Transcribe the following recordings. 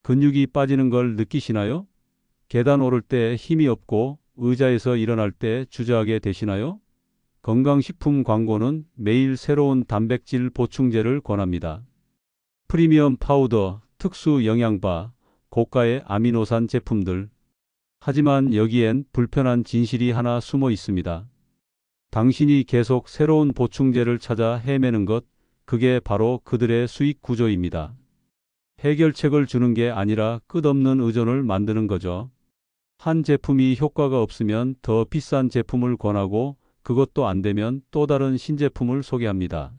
근육이 빠지는 걸 느끼시나요? 계단 오를 때 힘이 없고 의자에서 일어날 때 주저하게 되시나요? 건강식품 광고는 매일 새로운 단백질 보충제를 권합니다. 프리미엄 파우더, 특수 영양바, 고가의 아미노산 제품들. 하지만 여기엔 불편한 진실이 하나 숨어 있습니다. 당신이 계속 새로운 보충제를 찾아 헤매는 것, 그게 바로 그들의 수익 구조입니다. 해결책을 주는 게 아니라 끝없는 의존을 만드는 거죠. 한 제품이 효과가 없으면 더 비싼 제품을 권하고 그것도 안 되면 또 다른 신제품을 소개합니다.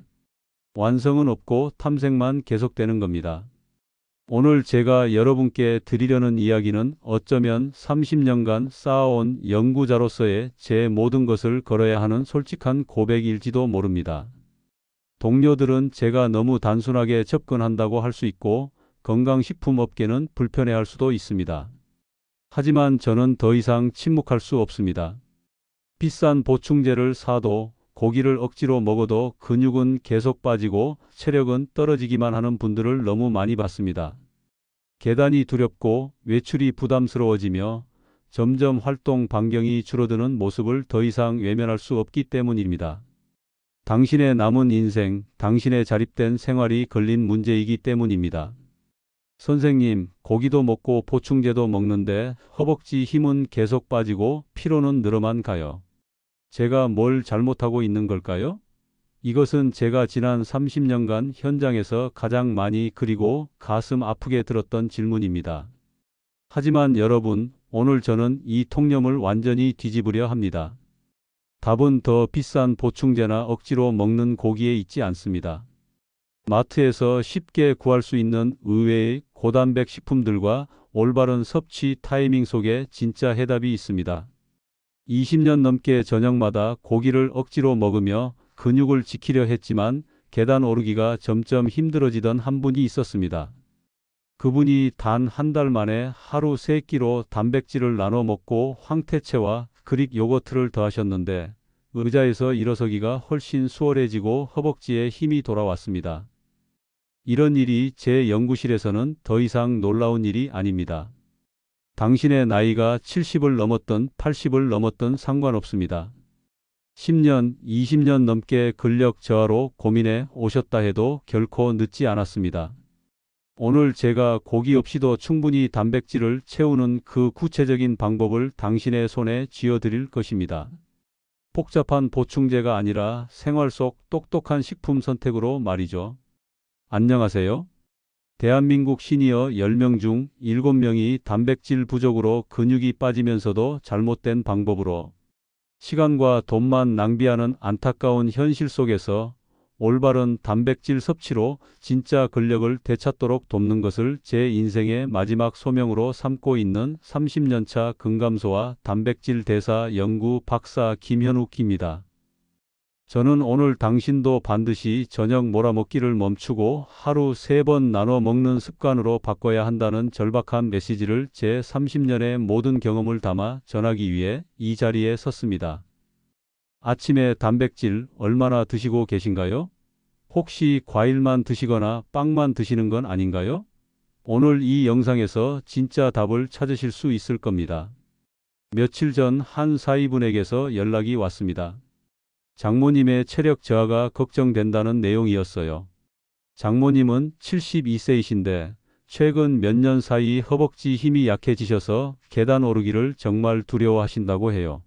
완성은 없고 탐색만 계속되는 겁니다. 오늘 제가 여러분께 드리려는 이야기는 어쩌면 30년간 쌓아온 연구자로서의 제 모든 것을 걸어야 하는 솔직한 고백일지도 모릅니다. 동료들은 제가 너무 단순하게 접근한다고 할 수 있고 건강식품 업계는 불편해할 수도 있습니다. 하지만 저는 더 이상 침묵할 수 없습니다. 비싼 보충제를 사도 고기를 억지로 먹어도 근육은 계속 빠지고 체력은 떨어지기만 하는 분들을 너무 많이 봤습니다. 계단이 두렵고 외출이 부담스러워지며 점점 활동 반경이 줄어드는 모습을 더 이상 외면할 수 없기 때문입니다. 당신의 남은 인생, 당신의 자립된 생활이 걸린 문제이기 때문입니다. 선생님, 고기도 먹고 보충제도 먹는데 허벅지 힘은 계속 빠지고 피로는 늘어만 가요. 제가 뭘 잘못하고 있는 걸까요? 이것은 제가 지난 30년간 현장에서 가장 많이 그리고 가슴 아프게 들었던 질문입니다. 하지만 여러분, 오늘 저는 이 통념을 완전히 뒤집으려 합니다. 답은 더 비싼 보충제나 억지로 먹는 고기에 있지 않습니다. 마트에서 쉽게 구할 수 있는 의외의 고단백 식품들과 올바른 섭취 타이밍 속에 진짜 해답이 있습니다. 20년 넘게 저녁마다 고기를 억지로 먹으며 근육을 지키려 했지만 계단 오르기가 점점 힘들어지던 한 분이 있었습니다. 그분이 단 한 달 만에 하루 3끼로 단백질을 나눠 먹고 황태채와 그릭 요거트를 더하셨는데 의자에서 일어서기가 훨씬 수월해지고 허벅지에 힘이 돌아왔습니다. 이런 일이 제 연구실에서는 더 이상 놀라운 일이 아닙니다. 당신의 나이가 70을 넘었던 80을 넘었던 상관없습니다. 10년, 20년 넘게 근력 저하로 고민해 오셨다 해도 결코 늦지 않았습니다. 오늘 제가 고기 없이도 충분히 단백질을 채우는 그 구체적인 방법을 당신의 손에 쥐어드릴 것입니다. 복잡한 보충제가 아니라 생활 속 똑똑한 식품 선택으로 말이죠. 안녕하세요. 대한민국 시니어 10명 중 7명이 단백질 부족으로 근육이 빠지면서도 잘못된 방법으로 시간과 돈만 낭비하는 안타까운 현실 속에서 올바른 단백질 섭취로 진짜 근력을 되찾도록 돕는 것을 제 인생의 마지막 소명으로 삼고 있는 30년차 근감소와 단백질 대사 연구 박사 김현욱입니다. 저는 오늘 당신도 반드시 저녁 몰아먹기를 멈추고 하루 3번 나눠 먹는 습관으로 바꿔야 한다는 절박한 메시지를 제 30년의 모든 경험을 담아 전하기 위해 이 자리에 섰습니다. 아침에 단백질 얼마나 드시고 계신가요? 혹시 과일만 드시거나 빵만 드시는 건 아닌가요? 오늘 이 영상에서 진짜 답을 찾으실 수 있을 겁니다. 며칠 전 한 사위분에게서 연락이 왔습니다. 장모님의 체력 저하가 걱정된다는 내용이었어요. 장모님은 72세이신데 최근 몇 년 사이 허벅지 힘이 약해지셔서 계단 오르기를 정말 두려워하신다고 해요.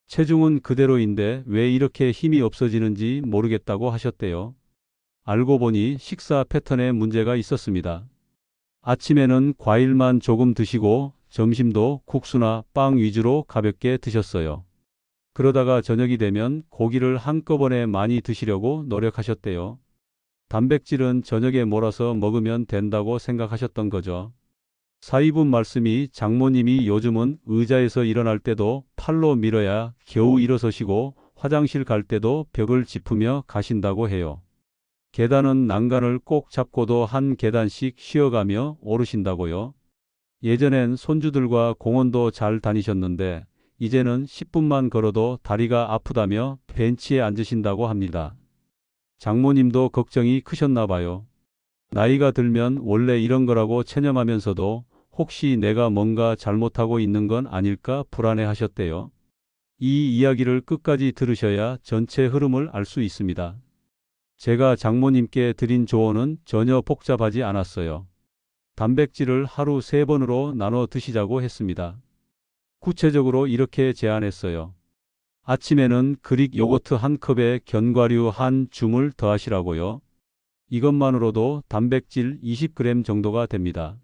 체중은 그대로인데 왜 이렇게 힘이 없어지는지 모르겠다고 하셨대요. 알고 보니 식사 패턴에 문제가 있었습니다. 아침에는 과일만 조금 드시고 점심도 국수나 빵 위주로 가볍게 드셨어요. 그러다가 저녁이 되면 고기를 한꺼번에 많이 드시려고 노력하셨대요. 단백질은 저녁에 몰아서 먹으면 된다고 생각하셨던 거죠. 사위분 말씀이 장모님이 요즘은 의자에서 일어날 때도 팔로 밀어야 겨우 일어서시고 화장실 갈 때도 벽을 짚으며 가신다고 해요. 계단은 난간을 꼭 잡고도 한 계단씩 쉬어가며 오르신다고요. 예전엔 손주들과 공원도 잘 다니셨는데 이제는 10분만 걸어도 다리가 아프다며 벤치에 앉으신다고 합니다. 장모님도 걱정이 크셨나 봐요. 나이가 들면 원래 이런 거라고 체념하면서도 혹시 내가 뭔가 잘못하고 있는 건 아닐까 불안해하셨대요. 이 이야기를 끝까지 들으셔야 전체 흐름을 알 수 있습니다. 제가 장모님께 드린 조언은 전혀 복잡하지 않았어요. 단백질을 하루 3번으로 나눠 드시자고 했습니다. 구체적으로 이렇게 제안했어요. 아침에는 그릭 요거트 한 컵에 견과류 한 줌을 더하시라고요. 이것만으로도 단백질 20g 정도가 됩니다.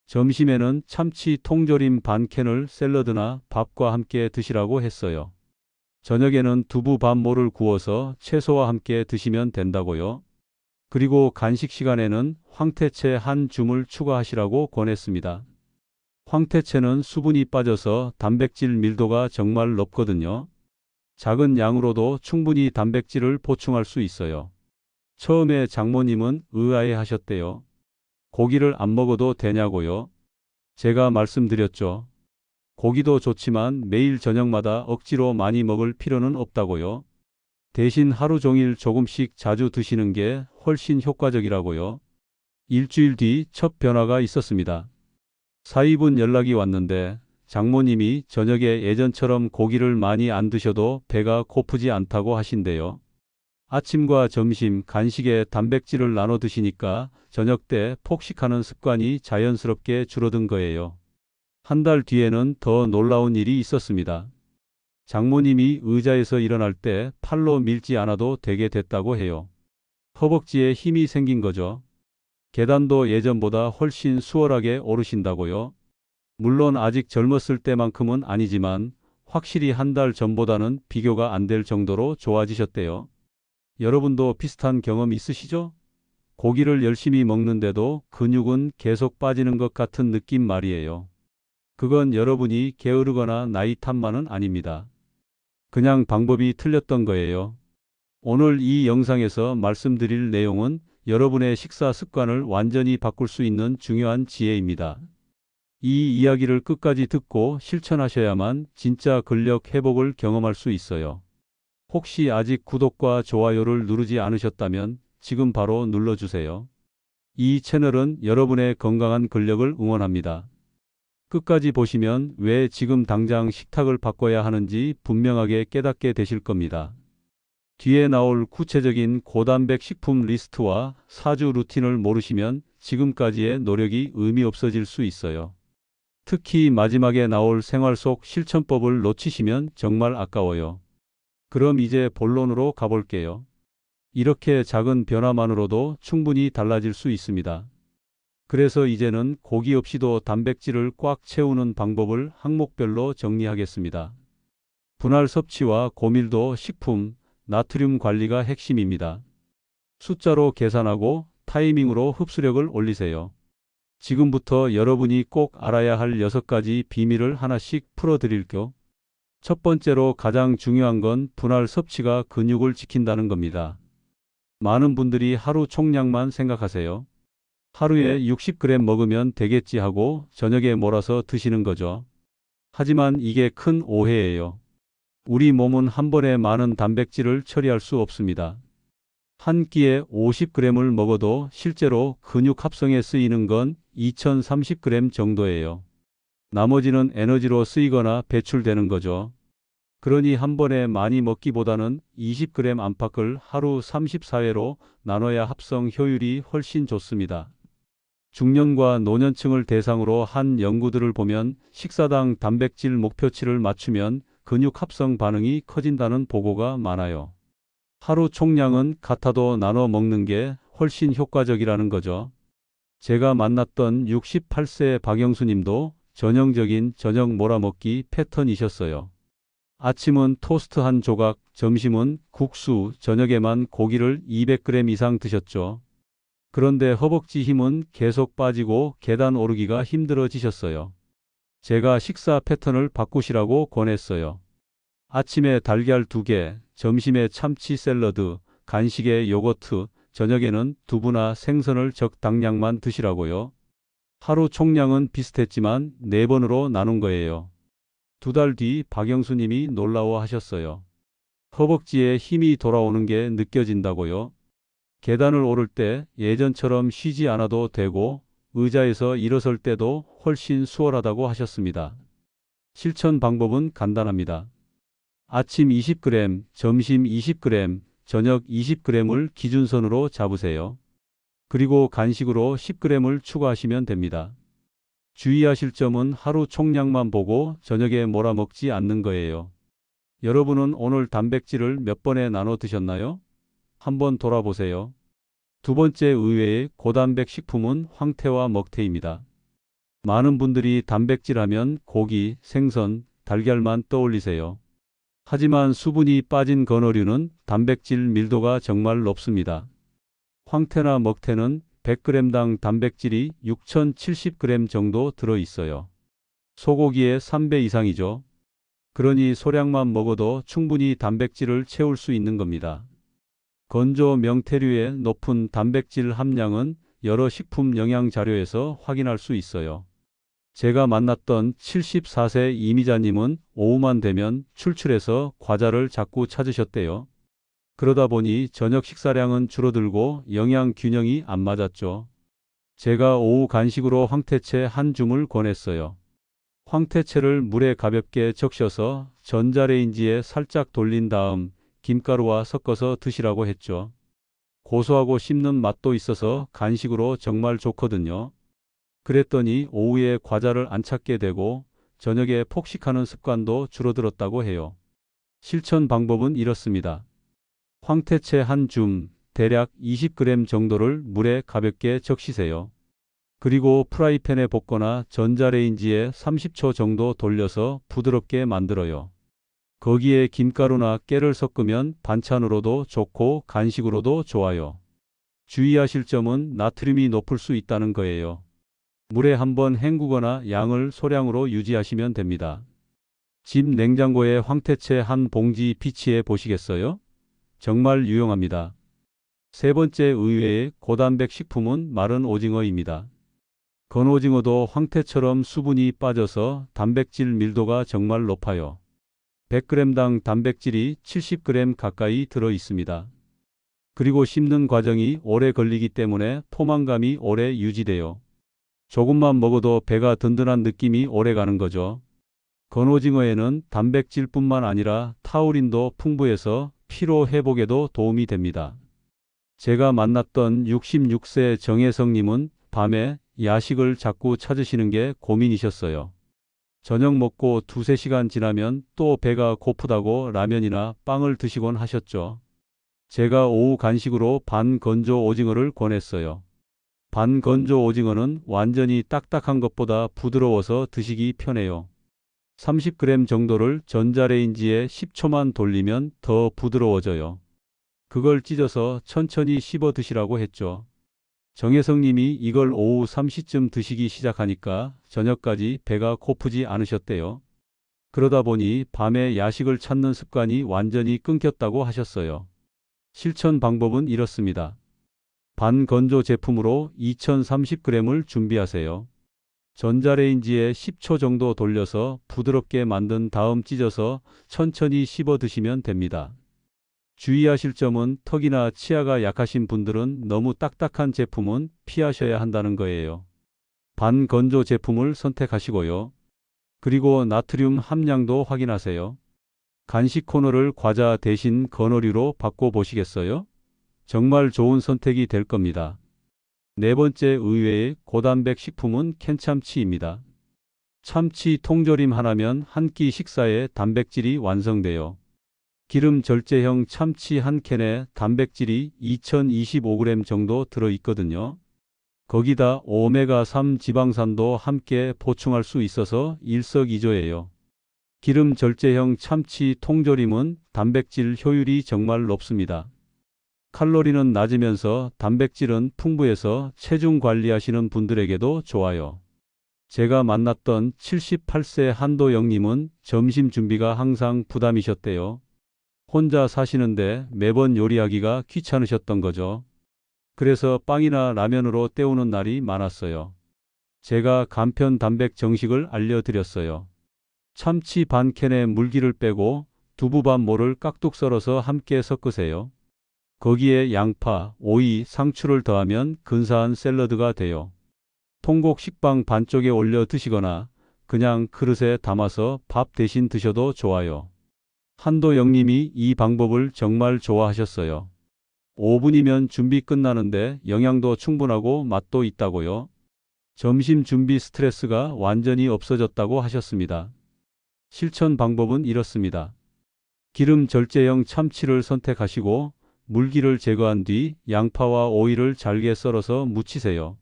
점심에는 참치 통조림 반 캔을 샐러드나 밥과 함께 드시라고 했어요. 저녁에는 두부 밥 모를 구워서 채소와 함께 드시면 된다고요. 그리고 간식 시간에는 황태채 한 줌을 추가하시라고 권했습니다. 황태채는 수분이 빠져서 단백질 밀도가 정말 높거든요. 작은 양으로도 충분히 단백질을 보충할 수 있어요. 처음에 장모님은 의아해 하셨대요. 고기를 안 먹어도 되냐고요? 제가 말씀드렸죠. 고기도 좋지만 매일 저녁마다 억지로 많이 먹을 필요는 없다고요. 대신 하루 종일 조금씩 자주 드시는 게 훨씬 효과적이라고요. 일주일 뒤 첫 변화가 있었습니다. 사위분 연락이 왔는데 장모님이 저녁에 예전처럼 고기를 많이 안 드셔도 배가 고프지 않다고 하신대요. 아침과 점심, 간식에 단백질을 나눠 드시니까 저녁 때 폭식하는 습관이 자연스럽게 줄어든 거예요. 한 달 뒤에는 더 놀라운 일이 있었습니다. 장모님이 의자에서 일어날 때 팔로 밀지 않아도 되게 됐다고 해요. 허벅지에 힘이 생긴 거죠. 계단도 예전보다 훨씬 수월하게 오르신다고요. 물론 아직 젊었을 때만큼은 아니지만 확실히 한 달 전보다는 비교가 안 될 정도로 좋아지셨대요. 여러분도 비슷한 경험 있으시죠? 고기를 열심히 먹는데도 근육은 계속 빠지는 것 같은 느낌 말이에요. 그건 여러분이 게으르거나 나이 탓만은 아닙니다. 그냥 방법이 틀렸던 거예요. 오늘 이 영상에서 말씀드릴 내용은 여러분의 식사 습관을 완전히 바꿀 수 있는 중요한 지혜입니다. 이 이야기를 끝까지 듣고 실천하셔야만 진짜 근력 회복을 경험할 수 있어요. 혹시 아직 구독과 좋아요를 누르지 않으셨다면 지금 바로 눌러주세요. 이 채널은 여러분의 건강한 근력을 응원합니다. 끝까지 보시면 왜 지금 당장 식탁을 바꿔야 하는지 분명하게 깨닫게 되실 겁니다. 뒤에 나올 구체적인 고단백 식품 리스트와 4주 루틴을 모르시면 지금까지의 노력이 의미 없어질 수 있어요. 특히 마지막에 나올 생활 속 실천법을 놓치시면 정말 아까워요. 그럼 이제 본론으로 가볼게요. 이렇게 작은 변화만으로도 충분히 달라질 수 있습니다. 그래서 이제는 고기 없이도 단백질을 꽉 채우는 방법을 항목별로 정리하겠습니다. 분할 섭취와 고밀도 식품, 나트륨 관리가 핵심입니다. 숫자로 계산하고 타이밍으로 흡수력을 올리세요. 지금부터 여러분이 꼭 알아야 할 6가지 비밀을 하나씩 풀어드릴게요. 첫 번째로 가장 중요한 건 분할 섭취가 근육을 지킨다는 겁니다. 많은 분들이 하루 총량만 생각하세요. 하루에 60g 먹으면 되겠지 하고 저녁에 몰아서 드시는 거죠. 하지만 이게 큰 오해예요. 우리 몸은 한 번에 많은 단백질을 처리할 수 없습니다. 한 끼에 50g을 먹어도 실제로 근육 합성에 쓰이는 건 2030g 정도예요. 나머지는 에너지로 쓰이거나 배출되는 거죠. 그러니 한 번에 많이 먹기보다는 20g 안팎을 하루 34회로 나눠야 합성 효율이 훨씬 좋습니다. 중년과 노년층을 대상으로 한 연구들을 보면 식사당 단백질 목표치를 맞추면 근육 합성 반응이 커진다는 보고가 많아요. 하루 총량은 같아도 나눠 먹는 게 훨씬 효과적이라는 거죠. 제가 만났던 68세 박영수 님도 전형적인 저녁 몰아먹기 패턴이셨어요. 아침은 토스트 한 조각, 점심은 국수, 저녁에만 고기를 200g 이상 드셨죠. 그런데 허벅지 힘은 계속 빠지고 계단 오르기가 힘들어지셨어요. 제가 식사 패턴을 바꾸시라고 권했어요. 아침에 달걀 2개, 점심에 참치 샐러드, 간식에 요거트, 저녁에는 두부나 생선을 적당량만 드시라고요. 하루 총량은 비슷했지만 4번으로 나눈 거예요. 2달 뒤 박영수 님이 놀라워 하셨어요. 허벅지에 힘이 돌아오는 게 느껴진다고요. 계단을 오를 때 예전처럼 쉬지 않아도 되고 의자에서 일어설 때도 훨씬 수월하다고 하셨습니다. 실천 방법은 간단합니다. 아침 20g, 점심 20g, 저녁 20g을 기준선으로 잡으세요. 그리고 간식으로 10g을 추가하시면 됩니다. 주의하실 점은 하루 총량만 보고 저녁에 몰아먹지 않는 거예요. 여러분은 오늘 단백질을 몇 번에 나눠 드셨나요? 한번 돌아보세요. 두 번째 의외의 고단백 식품은 황태와 먹태입니다. 많은 분들이 단백질 하면 고기, 생선, 달걀만 떠올리세요. 하지만 수분이 빠진 건어류는 단백질 밀도가 정말 높습니다. 황태나 먹태는 100g당 단백질이 6070g 정도 들어 있어요. 소고기의 3배 이상이죠. 그러니 소량만 먹어도 충분히 단백질을 채울 수 있는 겁니다. 건조 명태류의 높은 단백질 함량은 여러 식품 영양 자료에서 확인할 수 있어요. 제가 만났던 74세 이미자님은 오후만 되면 출출해서 과자를 자꾸 찾으셨대요. 그러다 보니 저녁 식사량은 줄어들고 영양 균형이 안 맞았죠. 제가 오후 간식으로 황태채 한 줌을 권했어요. 황태채를 물에 가볍게 적셔서 전자레인지에 살짝 돌린 다음 김가루와 섞어서 드시라고 했죠. 고소하고 씹는 맛도 있어서 간식으로 정말 좋거든요. 그랬더니 오후에 과자를 안 찾게 되고 저녁에 폭식하는 습관도 줄어들었다고 해요. 실천 방법은 이렇습니다. 황태채 한 줌, 대략 20g 정도를 물에 가볍게 적시세요. 그리고 프라이팬에 볶거나 전자레인지에 30초 정도 돌려서 부드럽게 만들어요. 거기에 김가루나 깨를 섞으면 반찬으로도 좋고 간식으로도 좋아요. 주의하실 점은 나트륨이 높을 수 있다는 거예요. 물에 한번 헹구거나 양을 소량으로 유지하시면 됩니다. 집 냉장고에 황태채 한 봉지 비치해 보시겠어요? 정말 유용합니다. 세 번째 의외의 고단백 식품은 마른 오징어입니다. 건오징어도 황태처럼 수분이 빠져서 단백질 밀도가 정말 높아요. 100g당 단백질이 70g 가까이 들어 있습니다. 그리고 씹는 과정이 오래 걸리기 때문에 포만감이 오래 유지돼요. 조금만 먹어도 배가 든든한 느낌이 오래 가는 거죠. 건오징어에는 단백질뿐만 아니라 타우린도 풍부해서 피로 회복에도 도움이 됩니다. 제가 만났던 66세 정혜성님은 밤에 야식을 자꾸 찾으시는 게 고민이셨어요. 저녁 먹고 2~3시간 지나면 또 배가 고프다고 라면이나 빵을 드시곤 하셨죠. 제가 오후 간식으로 반건조 오징어를 권했어요. 반건조 오징어는 완전히 딱딱한 것보다 부드러워서 드시기 편해요. 30g 정도를 전자레인지에 10초만 돌리면 더 부드러워져요. 그걸 찢어서 천천히 씹어 드시라고 했죠. 정혜성님이 이걸 오후 3시쯤 드시기 시작하니까 저녁까지 배가 고프지 않으셨대요. 그러다 보니 밤에 야식을 찾는 습관이 완전히 끊겼다고 하셨어요. 실천 방법은 이렇습니다. 반건조 제품으로 2030g을 준비하세요. 전자레인지에 10초 정도 돌려서 부드럽게 만든 다음 찢어서 천천히 씹어 드시면 됩니다. 주의하실 점은 턱이나 치아가 약하신 분들은 너무 딱딱한 제품은 피하셔야 한다는 거예요. 반건조 제품을 선택하시고요. 그리고 나트륨 함량도 확인하세요. 간식 코너를 과자 대신 건어류로 바꿔보시겠어요? 정말 좋은 선택이 될 겁니다. 네 번째 의외의 고단백 식품은 캔참치입니다. 참치 통조림 하나면 한 끼 식사에 단백질이 완성돼요. 기름 절제형 참치 한 캔에 단백질이 2025g 정도 들어있거든요. 거기다 오메가3 지방산도 함께 보충할 수 있어서 일석이조예요. 기름 절제형 참치 통조림은 단백질 효율이 정말 높습니다. 칼로리는 낮으면서 단백질은 풍부해서 체중 관리하시는 분들에게도 좋아요. 제가 만났던 78세 한도영님은 점심 준비가 항상 부담이셨대요. 혼자 사시는데 매번 요리하기가 귀찮으셨던 거죠. 그래서 빵이나 라면으로 때우는 날이 많았어요. 제가 간편 단백 정식을 알려드렸어요. 참치 반 캔에 물기를 빼고 두부 반 모를 깍둑 썰어서 함께 섞으세요. 거기에 양파, 오이, 상추를 더하면 근사한 샐러드가 돼요. 통곡 식빵 반쪽에 올려 드시거나 그냥 그릇에 담아서 밥 대신 드셔도 좋아요. 한도영님이 이 방법을 정말 좋아하셨어요. 5분이면 준비 끝나는데 영양도 충분하고 맛도 있다고요. 점심 준비 스트레스가 완전히 없어졌다고 하셨습니다. 실천 방법은 이렇습니다. 기름 절제형 참치를 선택하시고 물기를 제거한 뒤 양파와 오이를 잘게 썰어서 무치세요.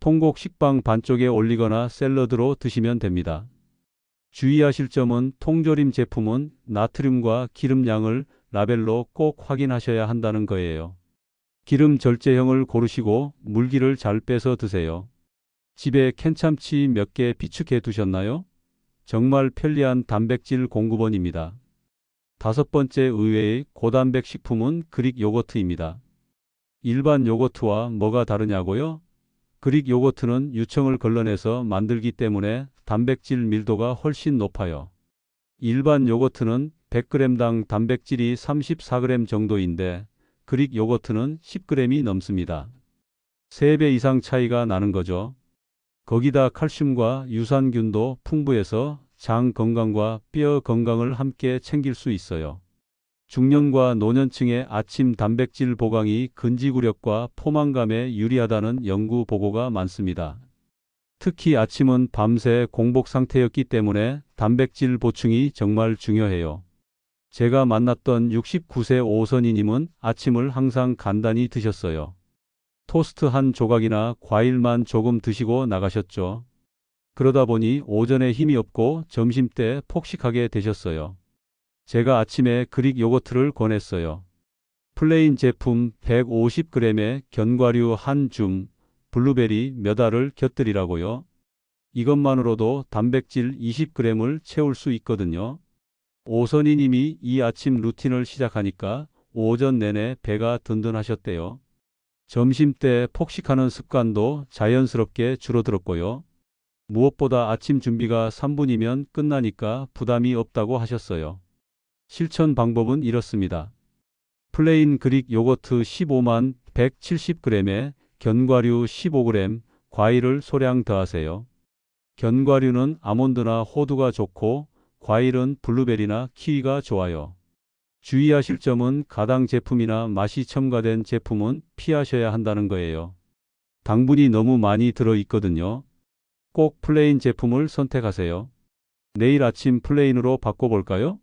통곡 식빵 반쪽에 올리거나 샐러드로 드시면 됩니다. 주의하실 점은 통조림 제품은 나트륨과 기름 양을 라벨로 꼭 확인하셔야 한다는 거예요. 기름 절제형을 고르시고 물기를 잘 빼서 드세요. 집에 캔참치 몇 개 비축해 두셨나요? 정말 편리한 단백질 공급원입니다. 다섯 번째 의외의 고단백 식품은 그릭 요거트입니다. 일반 요거트와 뭐가 다르냐고요? 그릭 요거트는 유청을 걸러내서 만들기 때문에 단백질 밀도가 훨씬 높아요. 일반 요거트는 100g당 단백질이 34g 정도인데 그릭 요거트는 10g이 넘습니다. 3배 이상 차이가 나는 거죠. 거기다 칼슘과 유산균도 풍부해서 장 건강과 뼈 건강을 함께 챙길 수 있어요. 중년과 노년층의 아침 단백질 보강이 근지구력과 포만감에 유리하다는 연구 보고가 많습니다. 특히 아침은 밤새 공복 상태였기 때문에 단백질 보충이 정말 중요해요. 제가 만났던 69세 오선희님은 아침을 항상 간단히 드셨어요. 토스트 한 조각이나 과일만 조금 드시고 나가셨죠. 그러다 보니 오전에 힘이 없고 점심때 폭식하게 되셨어요. 제가 아침에 그릭 요거트를 권했어요. 플레인 제품 150g에 견과류 한 줌, 블루베리 몇 알을 곁들이라고요. 이것만으로도 단백질 20g을 채울 수 있거든요. 오선희 님이 이 아침 루틴을 시작하니까 오전 내내 배가 든든하셨대요. 점심때 폭식하는 습관도 자연스럽게 줄어들었고요. 무엇보다 아침 준비가 3분이면 끝나니까 부담이 없다고 하셨어요. 실천 방법은 이렇습니다. 플레인 그릭 요거트 15만 170g에 견과류 15g, 과일을 소량 더하세요. 견과류는 아몬드나 호두가 좋고 과일은 블루베리나 키위가 좋아요. 주의하실 점은 가당 제품이나 맛이 첨가된 제품은 피하셔야 한다는 거예요. 당분이 너무 많이 들어 있거든요. 꼭 플레인 제품을 선택하세요. 내일 아침 플레인으로 바꿔볼까요?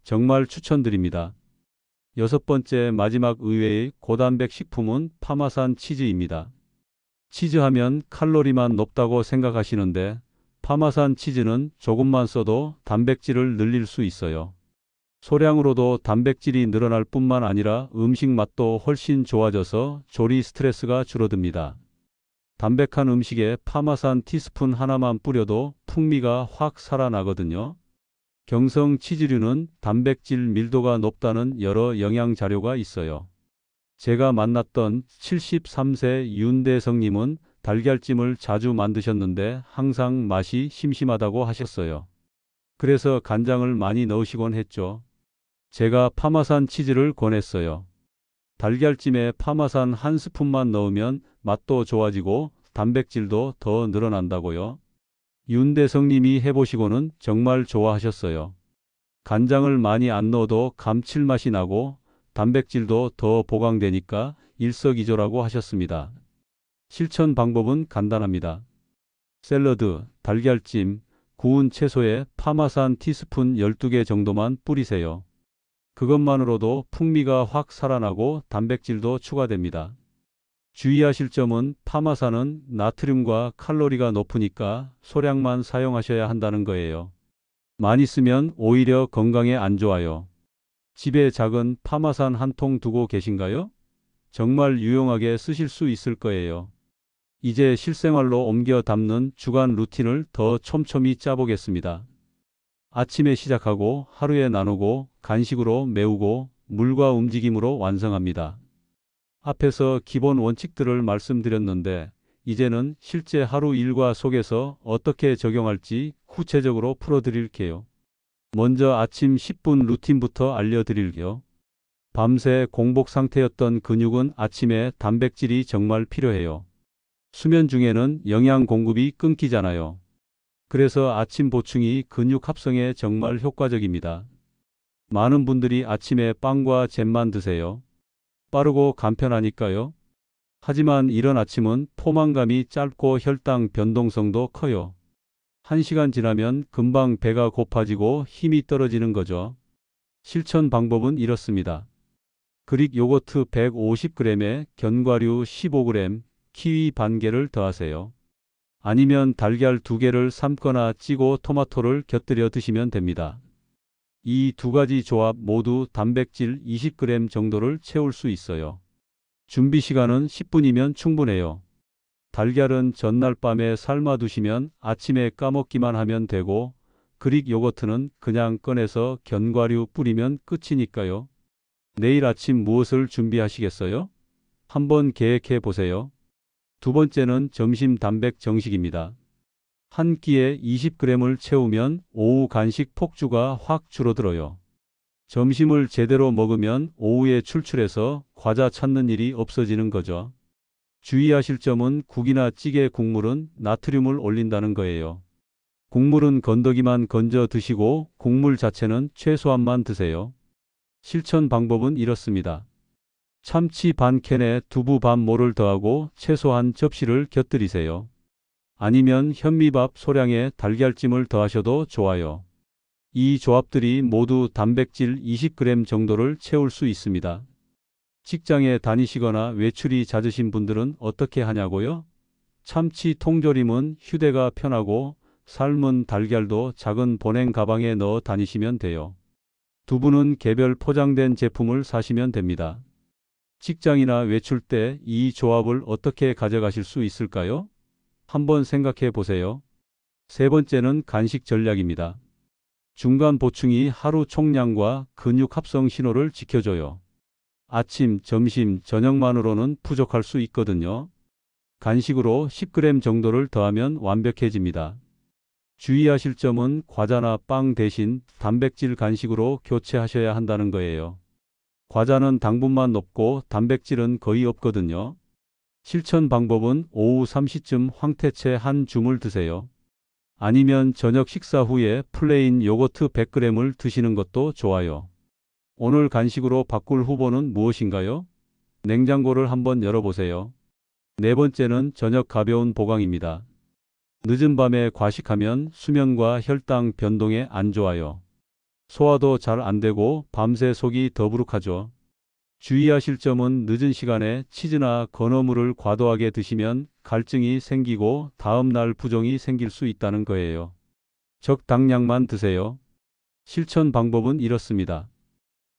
정말 추천드립니다. 여섯 번째 마지막 의외의 고단백 식품은 파마산 치즈입니다. 치즈하면 칼로리만 높다고 생각하시는데 파마산 치즈는 조금만 써도 단백질을 늘릴 수 있어요. 소량으로도 단백질이 늘어날 뿐만 아니라 음식 맛도 훨씬 좋아져서 조리 스트레스가 줄어듭니다. 담백한 음식에 파마산 티스푼 하나만 뿌려도 풍미가 확 살아나거든요. 경성 치즈류는 단백질 밀도가 높다는 여러 영양 자료가 있어요. 제가 만났던 73세 윤대성님은 달걀찜을 자주 만드셨는데 항상 맛이 심심하다고 하셨어요. 그래서 간장을 많이 넣으시곤 했죠. 제가 파마산 치즈를 권했어요. 달걀찜에 파마산 한 스푼만 넣으면 맛도 좋아지고 단백질도 더 늘어난다고요. 윤대성님이 해보시고는 정말 좋아하셨어요. 간장을 많이 안 넣어도 감칠맛이 나고 단백질도 더 보강되니까 일석이조라고 하셨습니다. 실천 방법은 간단합니다. 샐러드, 달걀찜, 구운 채소에 파마산 티스푼 12개 정도만 뿌리세요. 그것만으로도 풍미가 확 살아나고 단백질도 추가됩니다. 주의하실 점은 파마산은 나트륨과 칼로리가 높으니까 소량만 사용하셔야 한다는 거예요. 많이 쓰면 오히려 건강에 안 좋아요. 집에 작은 파마산 한 통 두고 계신가요? 정말 유용하게 쓰실 수 있을 거예요. 이제 실생활로 옮겨 담는 주간 루틴을 더 촘촘히 짜보겠습니다. 아침에 시작하고 하루에 나누고 간식으로 메우고 물과 움직임으로 완성합니다. 앞에서 기본 원칙들을 말씀드렸는데 이제는 실제 하루 일과 속에서 어떻게 적용할지 구체적으로 풀어드릴게요. 먼저 아침 10분 루틴부터 알려드릴게요. 밤새 공복 상태였던 근육은 아침에 단백질이 정말 필요해요. 수면 중에는 영양 공급이 끊기잖아요. 그래서 아침 보충이 근육 합성에 정말 효과적입니다. 많은 분들이 아침에 빵과 잼만 드세요. 빠르고 간편하니까요. 하지만 이런 아침은 포만감이 짧고 혈당 변동성도 커요. 1시간 지나면 금방 배가 고파지고 힘이 떨어지는 거죠. 실천 방법은 이렇습니다. 그릭 요거트 150g에 견과류 15g, 키위 반 개를 더하세요. 아니면 달걀 2개를 삶거나 찌고 토마토를 곁들여 드시면 됩니다. 이 두 가지 조합 모두 단백질 20g 정도를 채울 수 있어요. 준비 시간은 10분이면 충분해요. 달걀은 전날 밤에 삶아 두시면 아침에 까먹기만 하면 되고, 그릭 요거트는 그냥 꺼내서 견과류 뿌리면 끝이니까요. 내일 아침 무엇을 준비하시겠어요? 한번 계획해 보세요. 두 번째는 점심 단백 정식입니다. 한 끼에 20g을 채우면 오후 간식 폭주가 확 줄어들어요. 점심을 제대로 먹으면 오후에 출출해서 과자 찾는 일이 없어지는 거죠. 주의하실 점은 국이나 찌개 국물은 나트륨을 올린다는 거예요. 국물은 건더기만 건져 드시고 국물 자체는 최소한만 드세요. 실천 방법은 이렇습니다. 참치 반 캔에 두부 반 모를 더하고 채소 한 접시를 곁들이세요. 아니면 현미밥 소량에 달걀찜을 더하셔도 좋아요. 이 조합들이 모두 단백질 20g 정도를 채울 수 있습니다. 직장에 다니시거나 외출이 잦으신 분들은 어떻게 하냐고요? 참치 통조림은 휴대가 편하고 삶은 달걀도 작은 보냉 가방에 넣어 다니시면 돼요. 두부는 개별 포장된 제품을 사시면 됩니다. 직장이나 외출 때 이 조합을 어떻게 가져가실 수 있을까요? 한번 생각해 보세요. 세 번째는 간식 전략입니다. 중간 보충이 하루 총량과 근육 합성 신호를 지켜줘요. 아침, 점심, 저녁만으로는 부족할 수 있거든요. 간식으로 10g 정도를 더하면 완벽해집니다. 주의하실 점은 과자나 빵 대신 단백질 간식으로 교체하셔야 한다는 거예요. 과자는 당분만 높고 단백질은 거의 없거든요. 실천 방법은 오후 3시쯤 황태채 한 줌을 드세요. 아니면 저녁 식사 후에 플레인 요거트 100g을 드시는 것도 좋아요. 오늘 간식으로 바꿀 후보는 무엇인가요? 냉장고를 한번 열어보세요. 네 번째는 저녁 가벼운 보강입니다. 늦은 밤에 과식하면 수면과 혈당 변동에 안 좋아요. 소화도 잘 안 되고 밤새 속이 더부룩하죠. 주의하실 점은 늦은 시간에 치즈나 건어물을 과도하게 드시면 갈증이 생기고 다음 날 부종이 생길 수 있다는 거예요. 적당량만 드세요. 실천 방법은 이렇습니다.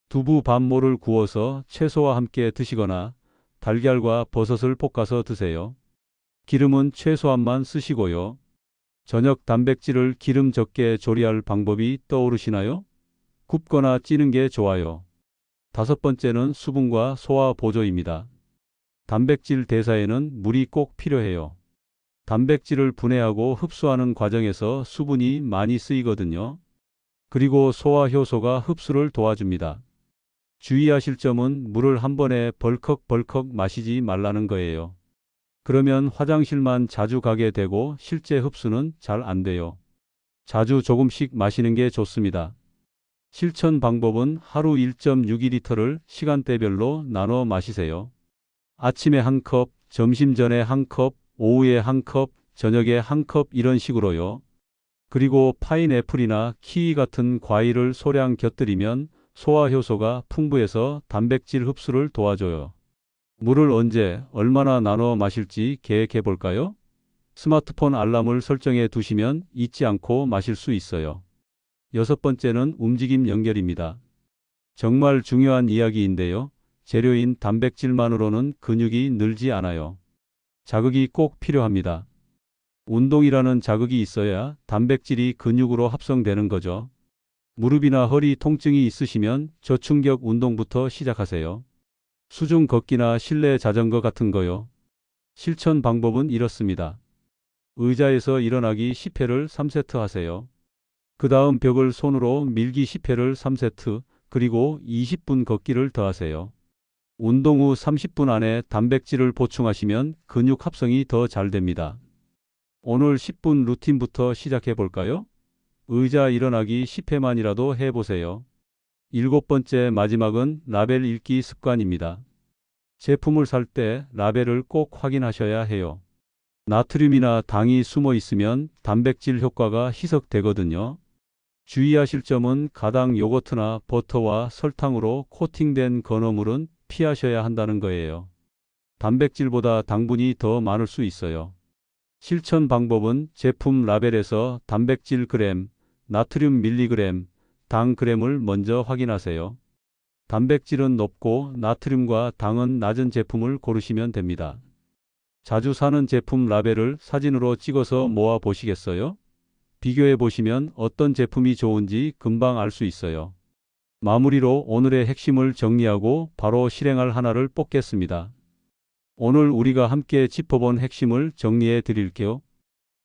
두부 반모를 구워서 채소와 함께 드시거나 달걀과 버섯을 볶아서 드세요. 기름은 최소한만 쓰시고요. 저녁 단백질을 기름 적게 조리할 방법이 떠오르시나요? 굽거나 찌는 게 좋아요. 다섯 번째는 수분과 소화 보조입니다. 단백질 대사에는 물이 꼭 필요해요. 단백질을 분해하고 흡수하는 과정에서 수분이 많이 쓰이거든요. 그리고 소화 효소가 흡수를 도와줍니다. 주의하실 점은 물을 한 번에 벌컥벌컥 마시지 말라는 거예요. 그러면 화장실만 자주 가게 되고 실제 흡수는 잘 안 돼요. 자주 조금씩 마시는 게 좋습니다. 실천 방법은 하루 1.62리터를 시간대별로 나눠 마시세요. 아침에 한 컵, 점심 전에 한 컵, 오후에 한 컵, 저녁에 한 컵 이런 식으로요. 그리고 파인애플이나 키위 같은 과일을 소량 곁들이면 소화 효소가 풍부해서 단백질 흡수를 도와줘요. 물을 언제, 얼마나 나눠 마실지 계획해 볼까요? 스마트폰 알람을 설정해 두시면 잊지 않고 마실 수 있어요. 여섯 번째는 움직임 연결입니다. 정말 중요한 이야기인데요. 재료인 단백질만으로는 근육이 늘지 않아요. 자극이 꼭 필요합니다. 운동이라는 자극이 있어야 단백질이 근육으로 합성되는 거죠. 무릎이나 허리 통증이 있으시면 저충격 운동부터 시작하세요. 수중 걷기나 실내 자전거 같은 거요. 실천 방법은 이렇습니다. 의자에서 일어나기 10회를 3세트 하세요. 그 다음 벽을 손으로 밀기 10회를 3세트, 그리고 20분 걷기를 더하세요. 운동 후 30분 안에 단백질을 보충하시면 근육 합성이 더 잘 됩니다. 오늘 10분 루틴부터 시작해 볼까요? 의자 일어나기 10회만이라도 해보세요. 7번째 마지막은 라벨 읽기 습관입니다. 제품을 살 때 라벨을 꼭 확인하셔야 해요. 나트륨이나 당이 숨어 있으면 단백질 효과가 희석되거든요. 주의하실 점은 가당 요거트나 버터와 설탕으로 코팅된 건어물은 피하셔야 한다는 거예요. 단백질보다 당분이 더 많을 수 있어요. 실천 방법은 제품 라벨에서 단백질 그램, 나트륨 밀리그램, 당 그램을 먼저 확인하세요. 단백질은 높고 나트륨과 당은 낮은 제품을 고르시면 됩니다. 자주 사는 제품 라벨을 사진으로 찍어서 모아 보시겠어요? 비교해 보시면 어떤 제품이 좋은지 금방 알 수 있어요. 마무리로 오늘의 핵심을 정리하고 바로 실행할 하나를 뽑겠습니다. 오늘 우리가 함께 짚어본 핵심을 정리해 드릴게요.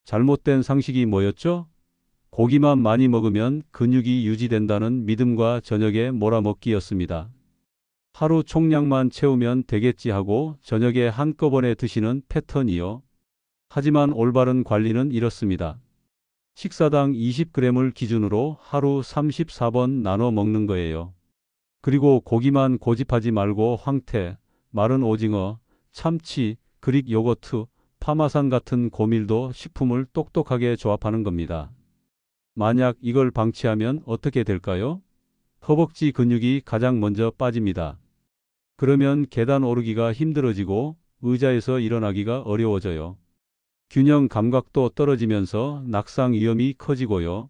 잘못된 상식이 뭐였죠? 고기만 많이 먹으면 근육이 유지된다는 믿음과 저녁에 몰아먹기였습니다. 하루 총량만 채우면 되겠지 하고 저녁에 한꺼번에 드시는 패턴이요. 하지만 올바른 관리는 이렇습니다. 식사당 20g을 기준으로 하루 34번 나눠 먹는 거예요. 그리고 고기만 고집하지 말고 황태, 마른 오징어, 참치, 그릭 요거트, 파마산 같은 고밀도 식품을 똑똑하게 조합하는 겁니다. 만약 이걸 방치하면 어떻게 될까요? 허벅지 근육이 가장 먼저 빠집니다. 그러면 계단 오르기가 힘들어지고 의자에서 일어나기가 어려워져요. 균형 감각도 떨어지면서 낙상 위험이 커지고요.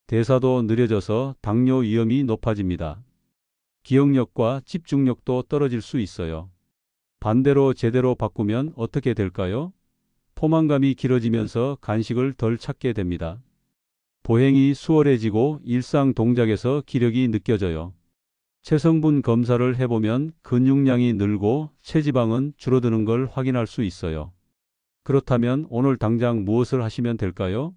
대사도 느려져서 당뇨 위험이 높아집니다. 기억력과 집중력도 떨어질 수 있어요. 반대로 제대로 바꾸면 어떻게 될까요? 포만감이 길어지면서 간식을 덜 찾게 됩니다. 보행이 수월해지고 일상 동작에서 기력이 느껴져요. 체성분 검사를 해보면 근육량이 늘고 체지방은 줄어드는 걸 확인할 수 있어요. 그렇다면 오늘 당장 무엇을 하시면 될까요?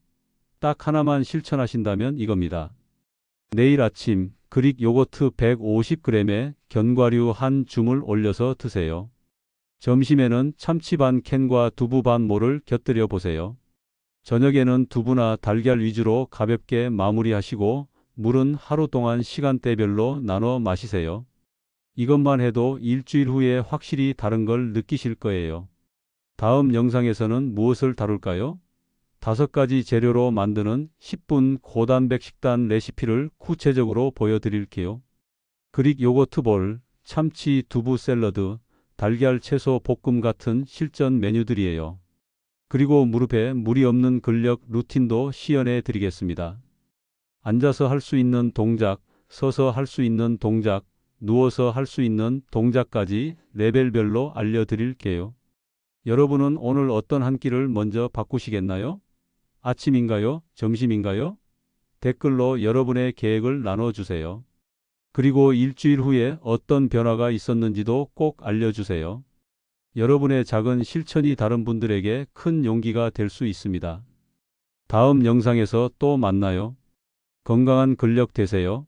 딱 하나만 실천하신다면 이겁니다. 내일 아침 그릭 요거트 150g에 견과류 한 줌을 올려서 드세요. 점심에는 참치 반 캔과 두부 반 모를 곁들여 보세요. 저녁에는 두부나 달걀 위주로 가볍게 마무리하시고 물은 하루 동안 시간대별로 나눠 마시세요. 이것만 해도 일주일 후에 확실히 다른 걸 느끼실 거예요. 다음 영상에서는 무엇을 다룰까요? 5가지 재료로 만드는 10분 고단백 식단 레시피를 구체적으로 보여드릴게요. 그릭 요거트 볼, 참치 두부 샐러드, 달걀 채소 볶음 같은 실전 메뉴들이에요. 그리고 무릎에 무리 없는 근력 루틴도 시연해 드리겠습니다. 앉아서 할 수 있는 동작, 서서 할 수 있는 동작, 누워서 할 수 있는 동작까지 레벨별로 알려드릴게요. 여러분은 오늘 어떤 한 끼를 먼저 바꾸시겠나요? 아침인가요? 점심인가요? 댓글로 여러분의 계획을 나눠주세요. 그리고 일주일 후에 어떤 변화가 있었는지도 꼭 알려주세요. 여러분의 작은 실천이 다른 분들에게 큰 용기가 될 수 있습니다. 다음 영상에서 또 만나요. 건강한 근력 되세요.